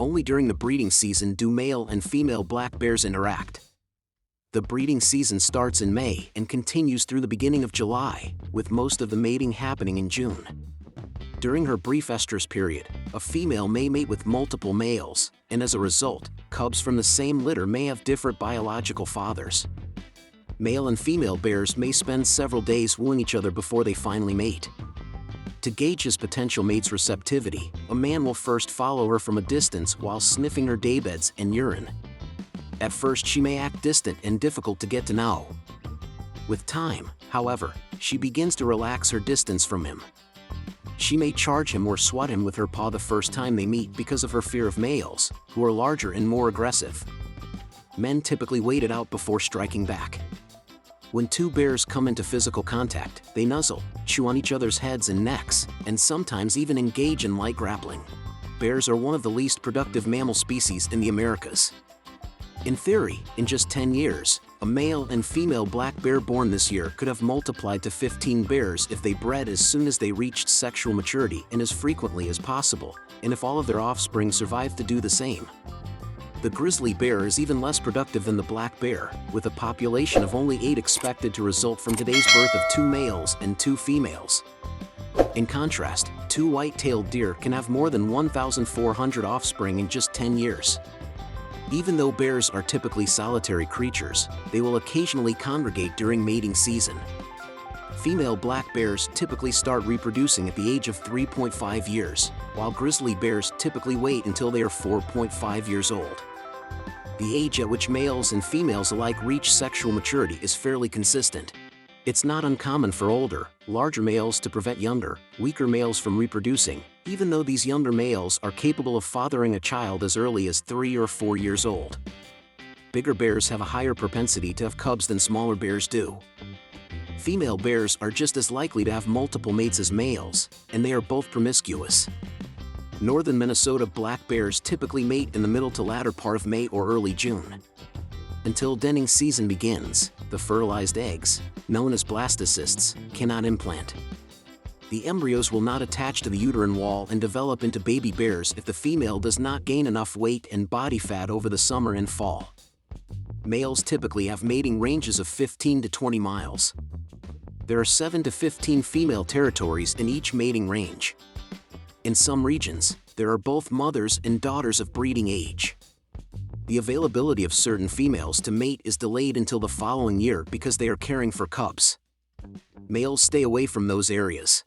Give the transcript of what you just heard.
Only during the breeding season do male and female black bears interact. The breeding season starts in May and continues through the beginning of July, with most of the mating happening in June. During her brief estrus period, a female may mate with multiple males, and as a result, cubs from the same litter may have different biological fathers. Male and female bears may spend several days wooing each other before they finally mate. To gauge his potential mate's receptivity, a man will first follow her from a distance while sniffing her daybeds and urine. At first she may act distant and difficult to get to know. With time, however, she begins to relax her distance from him. She may charge him or swat him with her paw the first time they meet because of her fear of males, who are larger and more aggressive. Men typically wait it out before striking back. When two bears come into physical contact, they nuzzle, chew on each other's heads and necks, and sometimes even engage in light grappling. Bears are one of the least productive mammal species in the Americas. In theory, in just 10 years, a male and female black bear born this year could have multiplied to 15 bears if they bred as soon as they reached sexual maturity and as frequently as possible, and if all of their offspring survived to do the same. The grizzly bear is even less productive than the black bear, with a population of only 8 expected to result from today's birth of 2 males and 2 females. In contrast, 2 white-tailed deer can have more than 1,400 offspring in just 10 years. Even though bears are typically solitary creatures, they will occasionally congregate during mating season. Female black bears typically start reproducing at the age of 3.5 years, while grizzly bears typically wait until they are 4.5 years old. The age at which males and females alike reach sexual maturity is fairly consistent. It's not uncommon for older, larger males to prevent younger, weaker males from reproducing, even though these younger males are capable of fathering a child as early as 3 or 4 years old. Bigger bears have a higher propensity to have cubs than smaller bears do. Female bears are just as likely to have multiple mates as males, and they are both promiscuous. Northern Minnesota black bears typically mate in the middle to latter part of May or early June. Until denning season begins, the fertilized eggs, known as blastocysts, cannot implant. The embryos will not attach to the uterine wall and develop into baby bears if the female does not gain enough weight and body fat over the summer and fall. Males typically have mating ranges of 15 to 20 miles. There are 7 to 15 female territories in each mating range. In some regions, there are both mothers and daughters of breeding age. The availability of certain females to mate is delayed until the following year because they are caring for cubs. Males stay away from those areas.